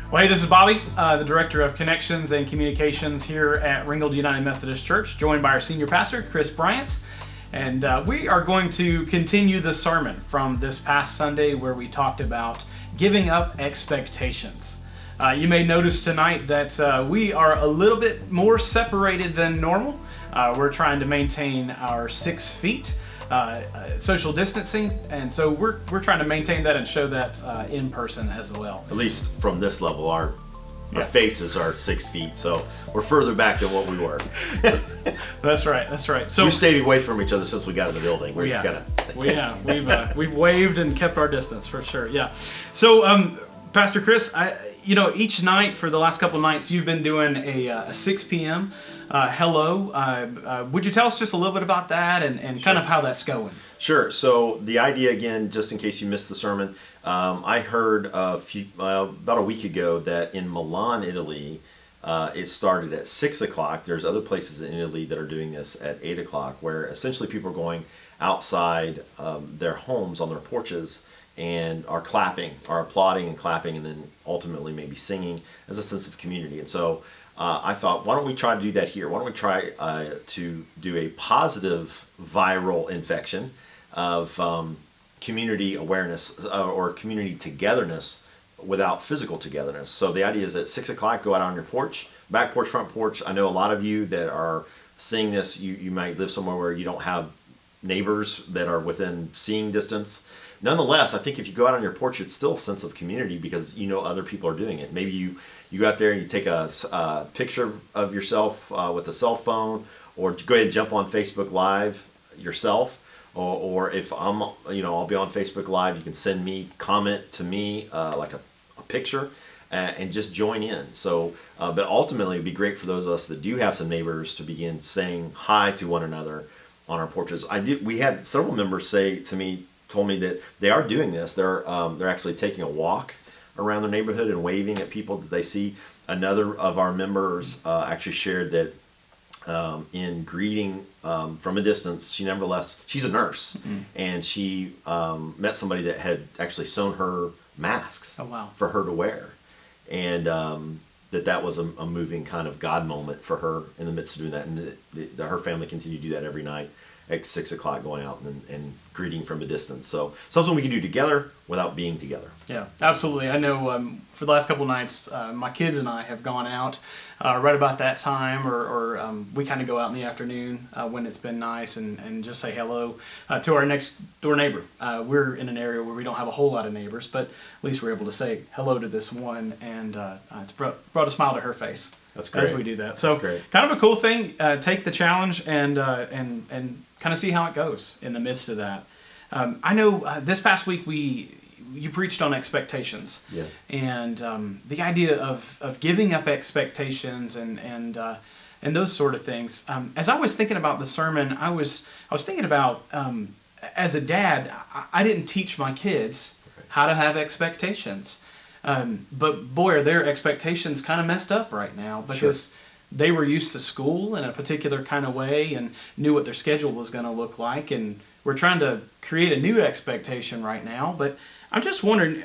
Well, hey, this is Bobby, the Director of Connections and Communications here at Ringgold United Methodist Church, joined by our Senior Pastor, Chris Bryant. And we are going to continue the sermon from this past Sunday where we talked about giving up expectations. You may notice tonight that we are a little bit more separated than normal. We're trying to maintain our 6 feet. Social distancing, and so we're trying to maintain that and show that in person as well. At least from this level, our faces are 6 feet, so we're further back than what we were. That's right. So we stayed away from each other since we got in the building. We have. We've waved and kept our distance for sure. Yeah. So, Pastor Chris, each night for the last couple nights, you've been doing a 6 p.m. Hello. Would you tell us just a little bit about that and Sure. kind of how that's going? Sure. So the idea, again, just in case you missed the sermon, I heard about a week ago that in Milan, Italy, it started at 6 o'clock. There's other places in Italy that are doing this at 8 o'clock, where essentially people are going outside their homes on their porches and are applauding and clapping, and then ultimately maybe singing as a sense of community. And so I thought, why don't we try to do that here? Why don't we try to do a positive viral infection of community awareness or community togetherness without physical togetherness? So the idea is at 6 o'clock, go out on your porch, back porch, front porch. I know a lot of you that are seeing this, you might live somewhere where you don't have neighbors that are within seeing distance. Nonetheless, I think if you go out on your porch, it's still a sense of community because you know other people are doing it. Maybe you go out there and you take a picture of yourself with a cell phone, or go ahead and jump on Facebook Live yourself. Or if I'll be on Facebook Live, you can send me, comment to me like a picture and just join in. So, but ultimately it'd be great for those of us that do have some neighbors to begin saying hi to one another on our porches. We had several members told me that they are doing this. They're actually taking a walk around their neighborhood and waving at people that they see. Another of our members actually shared that in greeting from a distance, she's a nurse, and she met somebody that had actually sewn her masks for her to wear, and that was a moving kind of God moment for her in the midst of doing that, and her family continued to do that every night at 6 o'clock, going out and greeting from a distance. So something we can do together without being together. Yeah, absolutely. I know for the last couple of nights, my kids and I have gone out right about that time, or we kind of go out in the afternoon when it's been nice and just say hello to our next door neighbor. We're in an area where we don't have a whole lot of neighbors, but at least we're able to say hello to this one, and it's brought a smile to her face. That's great. As we do that. So kind of a cool thing. Take the challenge and kind of see how it goes in the midst of that. I know this past week you preached on expectations, and the idea of giving up expectations and those sort of things. As I was thinking about the sermon, I was thinking about as a dad, I didn't teach my kids how to have expectations. But boy, are their expectations kind of messed up right now because they were used to school in a particular kind of way and knew what their schedule was going to look like. And we're trying to create a new expectation right now. But I'm just wondering,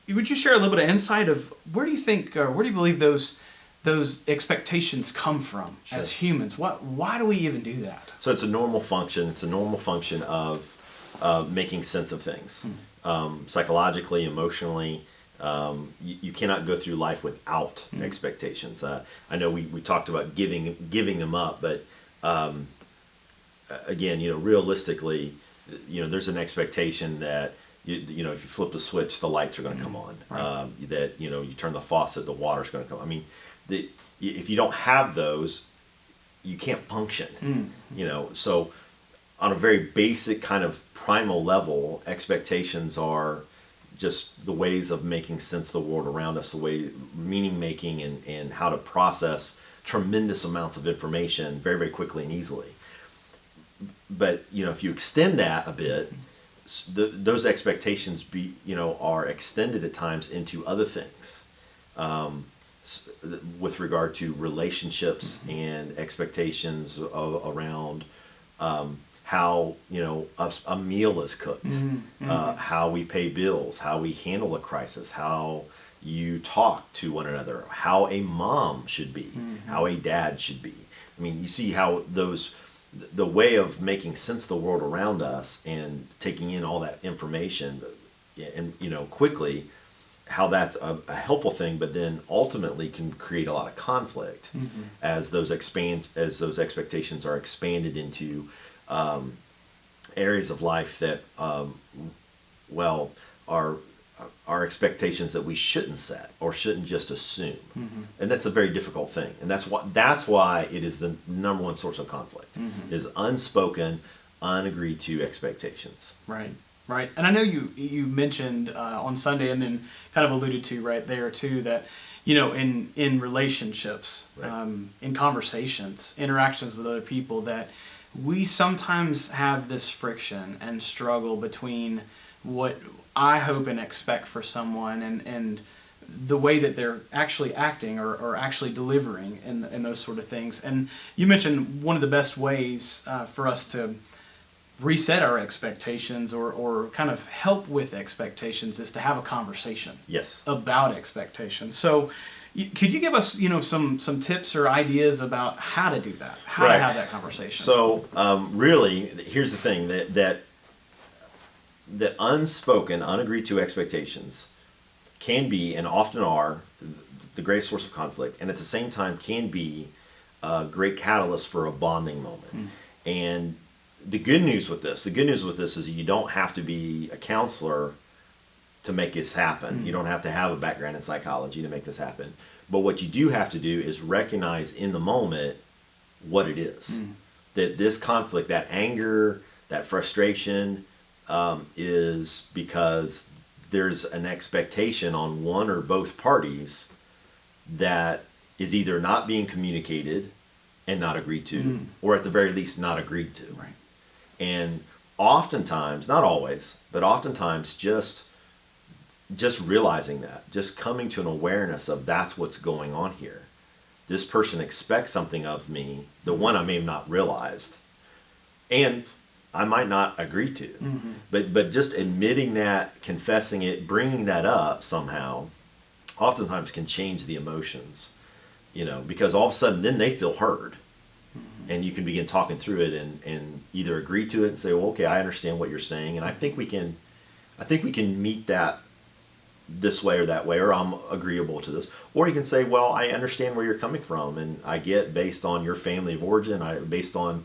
would you share a little bit of insight of where do you think, or where do you believe those expectations come from as humans? Why do we even do that? So it's a normal function. It's a normal function of making sense of things, psychologically, emotionally. You cannot go through life without expectations. I know we talked about giving them up, but again, realistically, there's an expectation that if you flip the switch, the lights are going to come on. Right. That you turn the faucet, the water's going to come. I mean, if you don't have those, you can't function. So on a very basic kind of primal level, expectations are just the ways of making sense of the world around us, the way meaning making and how to process tremendous amounts of information very, very quickly and easily. But if you extend that a bit, those expectations are extended at times into other things with regard to relationships and expectations around how a meal is cooked, how we pay bills, how we handle a crisis, how you talk to one another, how a mom should be, how a dad should be. I mean, you see how the way of making sense of the world around us and taking in all that information and, quickly, how that's a helpful thing, but then ultimately can create a lot of conflict as those expectations are expanded into areas of life that are expectations that we shouldn't set or shouldn't just assume. And that's a very difficult thing, and that's why it is the number one source of conflict is unspoken, unagreed to expectations. Right. And I know you mentioned on Sunday, and then kind of alluded to right there too, that in relationships, Right. in conversations, interactions with other people, that we sometimes have this friction and struggle between what I hope and expect for someone and the way that they're actually acting or actually delivering and those sort of things. And you mentioned one of the best ways for us to reset our expectations or kind of help with expectations is to have a conversation Yes. about expectations. So could you give us some tips or ideas about how to do that, how to Right. have that conversation? So really, here's the thing that unspoken, unagreed to expectations can be and often are the greatest source of conflict, and at the same time can be a great catalyst for a bonding moment. And the good news with this is you don't have to be a counselor to make this happen. You don't have to have a background in psychology to make this happen. But what you do have to do is recognize in the moment what it is. That this conflict, that anger, that frustration is because there's an expectation on one or both parties that is either not being communicated and not agreed to, or at the very least not agreed to. Right. And oftentimes, not always, but oftentimes just realizing that, just coming to an awareness of that's what's going on here. This person expects something of me, the one I may have not realized, and I might not agree to. But just admitting that, confessing it, bringing that up somehow, oftentimes can change the emotions, because all of a sudden then they feel heard. And you can begin talking through it and either agree to it and say, well, okay, I understand what you're saying, and I think we can meet that this way or that way, or I'm agreeable to this. Or you can say, well, I understand where you're coming from, and I get based on your family of origin, based on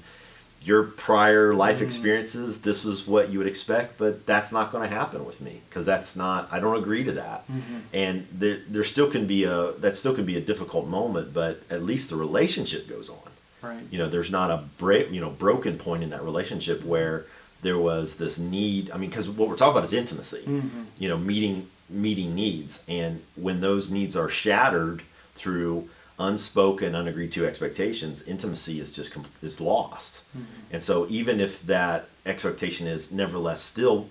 your prior life experiences, this is what you would expect, but that's not going to happen with me because I don't agree to that. And there still can be a difficult moment, but at least the relationship goes on. Right. There's not a broken point in that relationship where there was this need. I mean, because what we're talking about is intimacy. Meeting needs, and when those needs are shattered through unspoken, unagreed to expectations, intimacy is lost. And so, even if that expectation is nevertheless still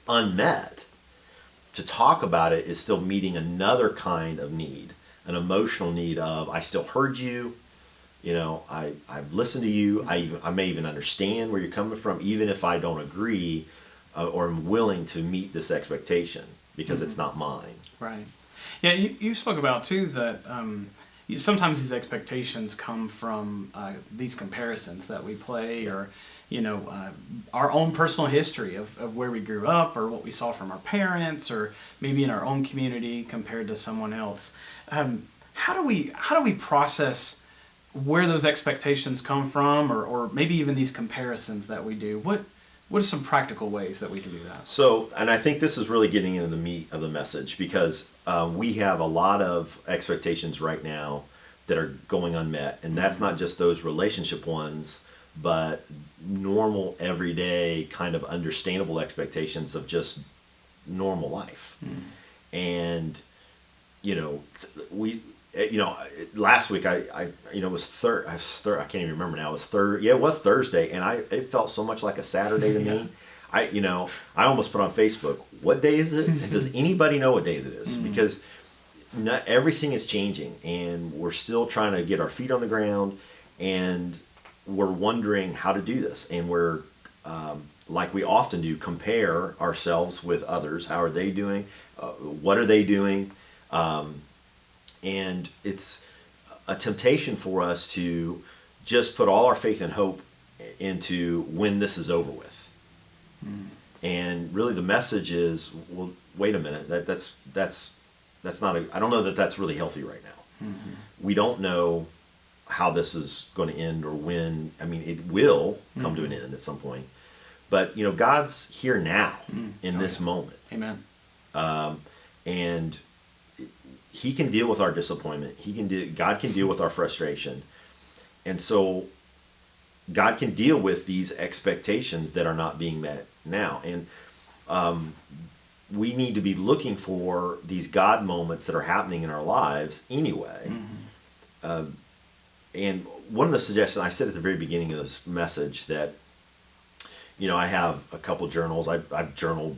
unmet, to talk about it is still meeting another kind of need, an emotional need of I still heard you. I've listened to you. I may even understand where you're coming from, even if I don't agree or am willing to meet this expectation because it's not mine. Right. Yeah, you spoke about too that sometimes these expectations come from these comparisons that we play, or our own personal history of where we grew up, or what we saw from our parents, or maybe in our own community compared to someone else. How do we process where those expectations come from, or maybe even these comparisons that we do? What are some practical ways that we can do that? So, and I think this is really getting into the meat of the message, because we have a lot of expectations right now that are going unmet, and that's not just those relationship ones, but normal, everyday, kind of understandable expectations of just normal life. And last week it was I can't even remember now. It was Thursday, and it felt so much like a Saturday to me. I almost put on Facebook, what day is it? And does anybody know what day it is? Because not everything is changing, and we're still trying to get our feet on the ground, and we're wondering how to do this, and we're like we often do, compare ourselves with others. How are they doing? What are they doing? And it's a temptation for us to just put all our faith and hope into when this is over with. And really the message is, well, wait a minute, that's not I don't know that that's really healthy right now. We don't know how this is going to end or when. I mean, it will come to an end at some point. But, God's here now in this moment. Amen. And he can deal with our disappointment. God can deal with our frustration. And so God can deal with these expectations that are not being met now. And we need to be looking for these God moments that are happening in our lives anyway. And one of the suggestions I said at the very beginning of this message that, I have a couple journals. I've journaled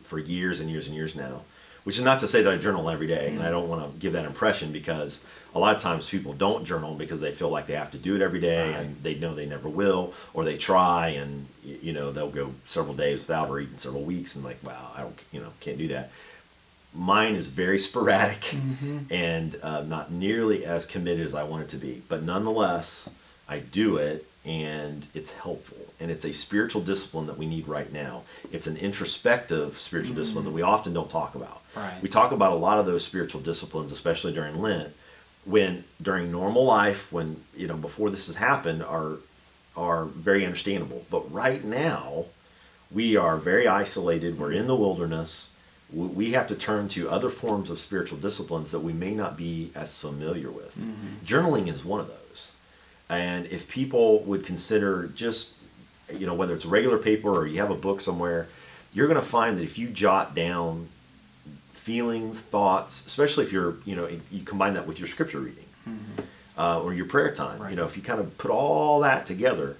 for years and years and years now, which is not to say that I journal every day. And I don't want to give that impression, because a lot of times people don't journal because they feel like they have to do it every day, and they know they never will, or they try and, they'll go several days without, or even several weeks, and like, wow, I don't, can't do that. Mine is very sporadic and not nearly as committed as I want it to be. But nonetheless, I do it, and it's helpful. And it's a spiritual discipline that we need right now. It's an introspective spiritual discipline that we often don't talk about. Right. We talk about a lot of those spiritual disciplines, especially during Lent, when during normal life, when, before this has happened, are very understandable. But right now, we are very isolated. We're in the wilderness. We have to turn to other forms of spiritual disciplines that we may not be as familiar with. Journaling is one of those. And if people would consider just, whether it's regular paper or you have a book somewhere, you're going to find that if you jot down feelings, thoughts, especially if you're, you combine that with your scripture reading or your prayer time, Right. If you kind of put all that together,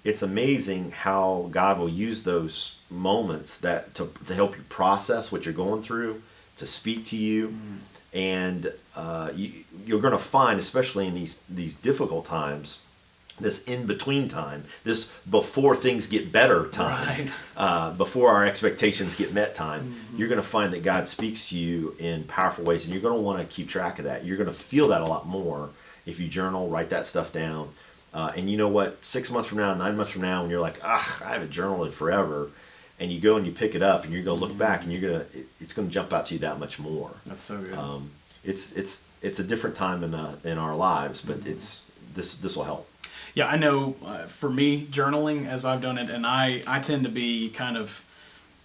it's amazing how God will use those moments that to help you process what you're going through, to speak to you. And you're going to find, especially in these difficult times, this in-between time, this before things get better time, before our expectations get met time, you're going to find that God speaks to you in powerful ways, and you're going to want to keep track of that. You're going to feel that a lot more if you journal, write that stuff down. And you know what, 6 months from now, 9 months from now, when you're like, I haven't journaled in forever, and you go and you pick it up, and you're going to look back, and it's going to jump out to you that much more. That's so good. It's a different time in our lives, but this will help. Yeah, I know for me, journaling, as I've done it, and I tend to be kind of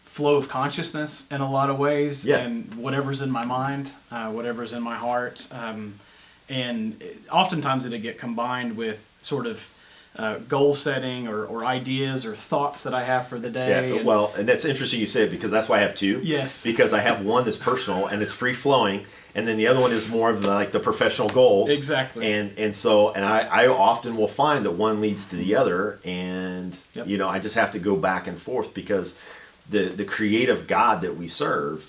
flow of consciousness in a lot of ways, and whatever's in my mind, whatever's in my heart, and oftentimes it'll get combined with sort of goal setting or ideas or thoughts that I have for the day. Yeah, and that's interesting you say it, because that's why I have two. Yes. Because I have one that's personal and it's free flowing, and then the other one is more of the professional goals. Exactly. And I often will find that one leads to the other, and I just have to go back and forth, because the creative God that we serve,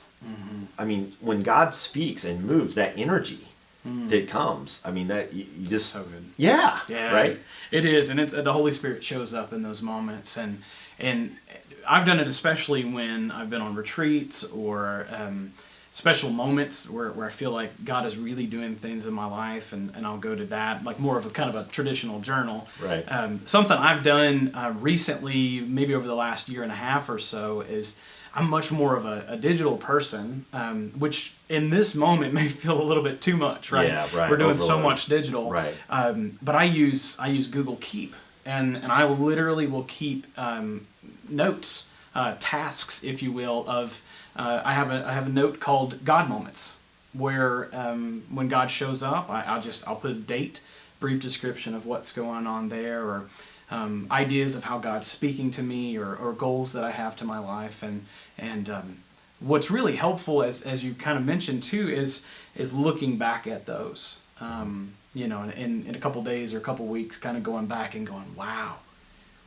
I mean, when God speaks and moves, that energy that comes, I mean, that you just so good. Yeah, right. It is, and it's the Holy Spirit shows up in those moments, and I've done it especially when I've been on retreats or special moments where I feel like God is really doing things in my life, and I'll go to that, like more of a kind of a traditional journal. Right. Something I've done recently, maybe over the last year and a half or so, is I'm much more of a digital person, which in this moment may feel a little bit too much, right? Yeah, right. We're doing so Overload. much digital. Right. But I use Google Keep, and I literally will keep notes, tasks, if you will, of I have a note called God Moments, where when God shows up, I'll put a date, brief description of what's going on there, or ideas of how God's speaking to me, or goals that I have to my life, and what's really helpful, as you kind of mentioned too, is looking back at those, in a couple days or a couple weeks, kind of going back and going, wow,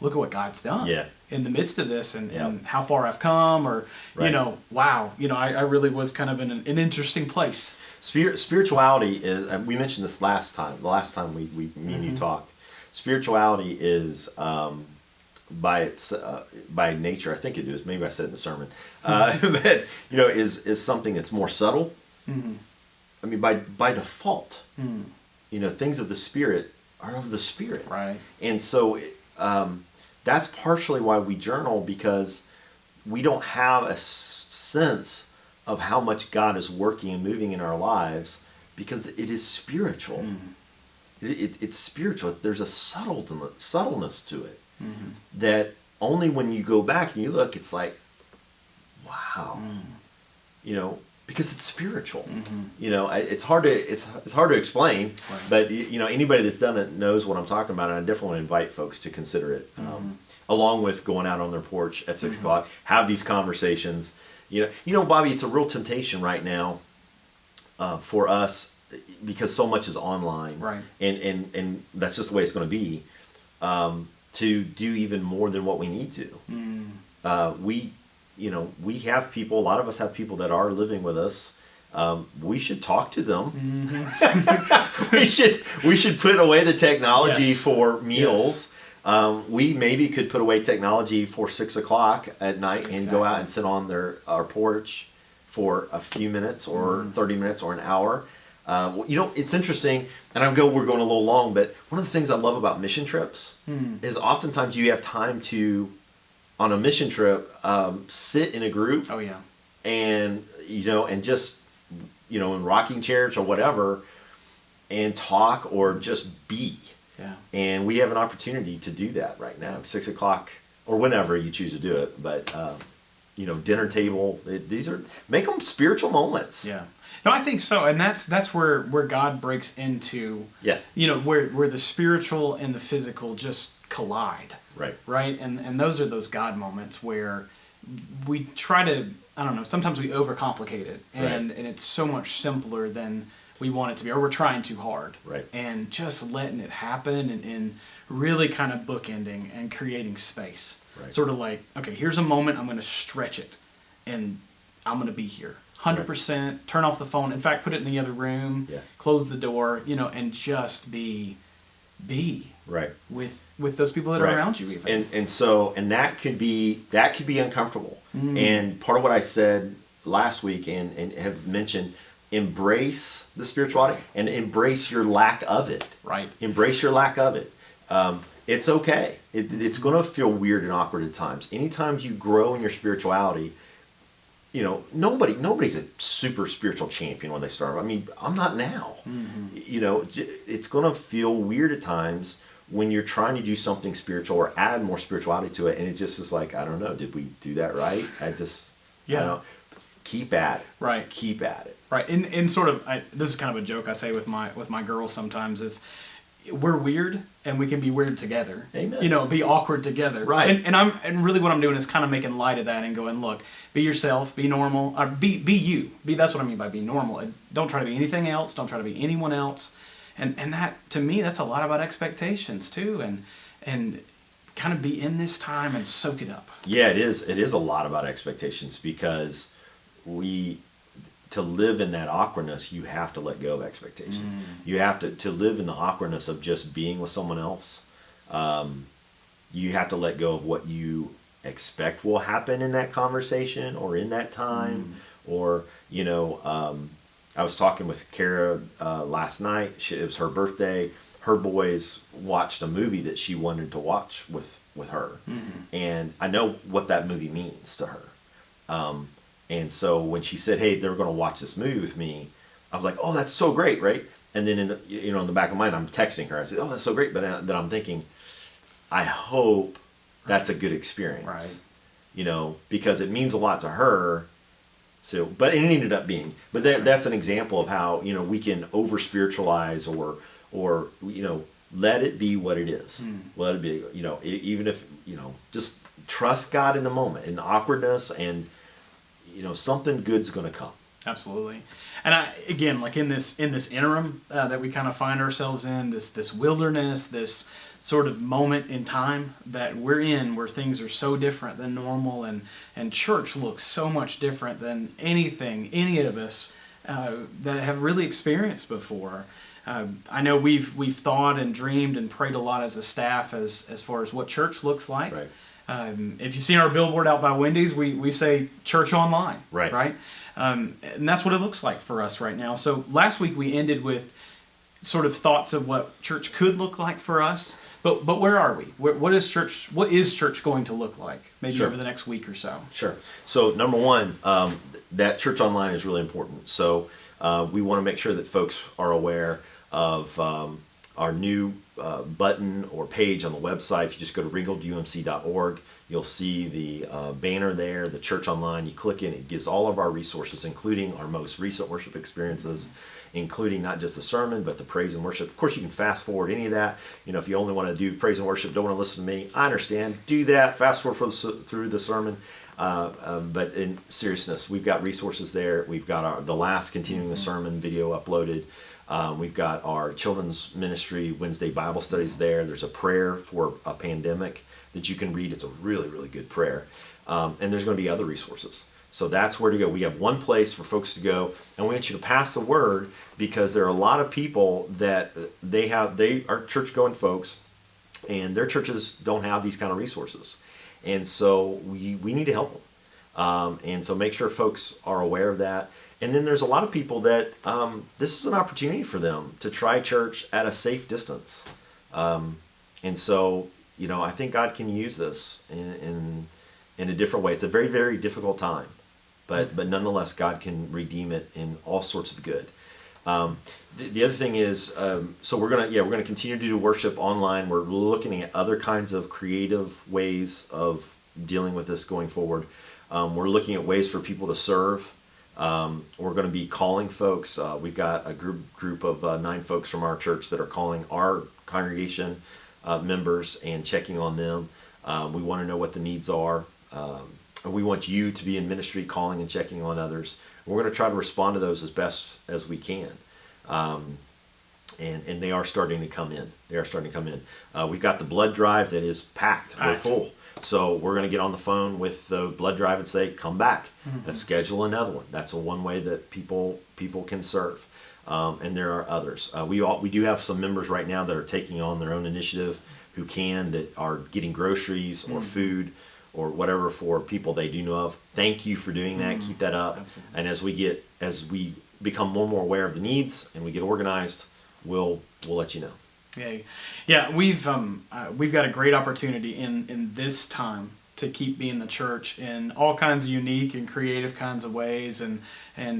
look at what God's done in the midst of this, and how far I've come, or wow, I really was kind of in an interesting place. Spirituality is, we mentioned this the last time me and you talked. Spirituality is by nature, I think it is, maybe I said it in the sermon, but is something that's more subtle, Mm-hmm. I mean, by default, Mm. you know, things of the Spirit are of the Spirit. Right. And so that's partially why we journal, because we don't have a sense of how much God is working and moving in our lives, because it is spiritual. It's spiritual. There's a subtleness to it that only when you go back and you look, it's like, wow, you know, because it's spiritual. You know, it's hard to explain, Right. but you know, anybody that's done it knows what I'm talking about, and I definitely want to invite folks to consider it, along with going out on their porch at 6 o'clock, have these conversations. You know, Bobby, it's a real temptation right now for us, because so much is online, Right. and that's just the way it's going to be, to do even more than what we need to. We have people. A lot of us have people that are living with us. We should talk to them. we should put away the technology Yes. for meals. We maybe could put away technology for 6 o'clock at night and go out and sit on our porch for a few minutes or 30 minutes or an hour. You know, it's interesting, and we're going a little long, but one of the things I love about mission trips is oftentimes you have time to, on a mission trip, sit in a group. Oh yeah. And, you know, and just, you know, in rocking chairs or whatever, and talk or just be. Yeah. And we have an opportunity to do that right now at 6 o'clock or whenever you choose to do it. But, you know, dinner table, make them spiritual moments. Yeah. No, I think so, and that's where God breaks into. Yeah. You know, where the spiritual and the physical just collide. Right. Right, and those are those God moments where we try to, I don't know, sometimes we overcomplicate it, and it's so much simpler than we want it to be, or we're trying too hard. Right. And just letting it happen and really kind of bookending and creating space. Right. Sort of like, okay, here's a moment, I'm going to stretch it, and I'm going to be here. 100%, turn off the phone. In fact, put it in the other room, close the door, you know, and just be right with those people that are around you even. And that could be uncomfortable. And part of what I said last week and have mentioned, embrace the spirituality and embrace your lack of it. Right. Embrace your lack of it. It's okay. It's going to feel weird and awkward at times. Anytime you grow in your spirituality, you know, nobody's a super spiritual champion when they start. I mean, I'm not now. You know, it's going to feel weird at times when you're trying to do something spiritual or add more spirituality to it, and it just is like, I don't know, did we do that right? I don't know. Keep at it. Right. Keep at it. Right. And sort of, this is kind of a joke I say with my girls sometimes is, we're weird and we can be weird together. Amen. You know, be awkward together. Right. And really what I'm doing is kind of making light of that and going, look, be yourself, be normal, or be you. That's what I mean by be normal. Don't try to be anything else. Don't try to be anyone else. And that, to me, that's a lot about expectations too, and kind of be in this time and soak it up. Yeah, it is. It is a lot about expectations, because to live in that awkwardness, you have to let go of expectations. You have to live in the awkwardness of just being with someone else. You have to let go of what you expect will happen in that conversation or in that time. Or, you know, I was talking with Kara last night. It was her birthday. Her boys watched a movie that she wanted to watch with her. And I know what that movie means to her. And so when she said, hey, they're going to watch this movie with me, I was like, oh, that's so great, right? And then in the back of my mind, I'm texting her. I said, oh, that's so great. But then I'm thinking, I hope that's a good experience. Right. You know, because it means a lot to her. So, but it ended up being. But that's an example of how, you know, we can over spiritualize or you know, let it be what it is. Let it be, you know, even if, you know, just trust God in the moment, in the awkwardness, and you know, something good's going to come. Absolutely. And again, like in this interim that we kind of find ourselves in, this wilderness, this sort of moment in time that we're in, where things are so different than normal, and church looks so much different than anything any of us that have really experienced before. I know we've thought and dreamed and prayed a lot as a staff as far as what church looks like. Right. If you've seen our billboard out by Wendy's, we say church online. Right. Right. And that's what it looks like for us right now. So last week we ended with sort of thoughts of what church could look like for us. But where are we? What is church going to look like? Maybe Sure. over the next week or so. Sure. So number one, that church online is really important. So we want to make sure that folks are aware of our new button or page on the website. If you just go to ringgoldumc.org, you'll see the banner there, the church online. You click in, it gives all of our resources, including our most recent worship experiences, including not just the sermon, but the praise and worship. Of course, you can fast forward any of that. If you only want to do praise and worship, don't want to listen to me, I understand. Do that. Fast forward through the sermon. But in seriousness, we've got resources there. We've got the last continuing the sermon video uploaded. We've got our children's ministry Wednesday Bible studies there. There's a prayer for a pandemic that you can read. It's a really, really good prayer. And there's going to be other resources. So that's where to go. We have one place for folks to go, and we want you to pass the word, because there are a lot of people that they are church-going folks, and their churches don't have these kind of resources. And so we need to help them. And so make sure folks are aware of that. And then there's a lot of people that this is an opportunity for them to try church at a safe distance. And so, I think God can use this in a different way. It's a very, very difficult time. But nonetheless, God can redeem it in all sorts of good. The other thing is, so we're gonna continue to do worship online. We're looking at other kinds of creative ways of dealing with this going forward. We're looking at ways for people to serve. We're going to be calling folks. We've got a group of 9 folks from our church that are calling our congregation members and checking on them. We want to know what the needs are. We want you to be in ministry, calling and checking on others. We're going to try to respond to those as best as we can. And they are starting to come in. We've got the blood drive that is packed. We're full. So we're going to get on the phone with the blood drive and say, come back. Let's schedule another one. That's one way that people can serve. And there are others. We do have some members right now that are taking on their own initiative that are getting groceries or food or whatever for people they do know of. Thank you for doing that. Keep that up. Absolutely. And as we become more and more aware of the needs and we get organized, we'll let you know. Yeah. We've got a great opportunity in this time to keep being the church in all kinds of unique and creative kinds of ways. And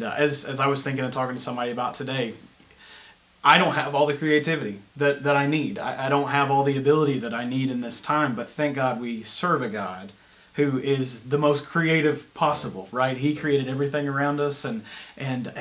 as I was thinking and talking to somebody about today, I don't have all the creativity that I need. I don't have all the ability that I need in this time. But thank God we serve a God who is the most creative possible, right? He created everything around us and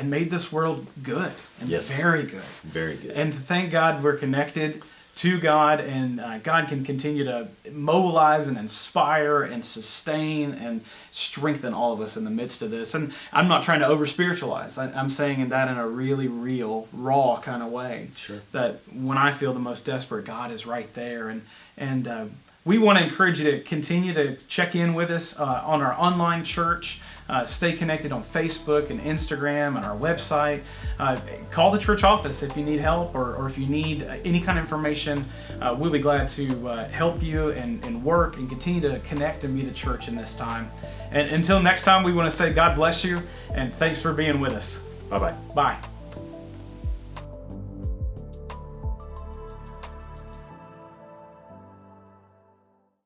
made this world good and very good. Very good. And thank God we're connected to God, and God can continue to mobilize and inspire and sustain and strengthen all of us in the midst of this. And I'm not trying to over-spiritualize. I'm saying that in a really real, raw kind of way. Sure. That when I feel the most desperate, God is right there. And we want to encourage you to continue to check in with us on our online church. Stay connected on Facebook and Instagram and our website. Call the church office if you need help or if you need any kind of information. We'll be glad to help you and work and continue to connect and be the church in this time. And until next time, we want to say God bless you and thanks for being with us. Bye-bye. Bye.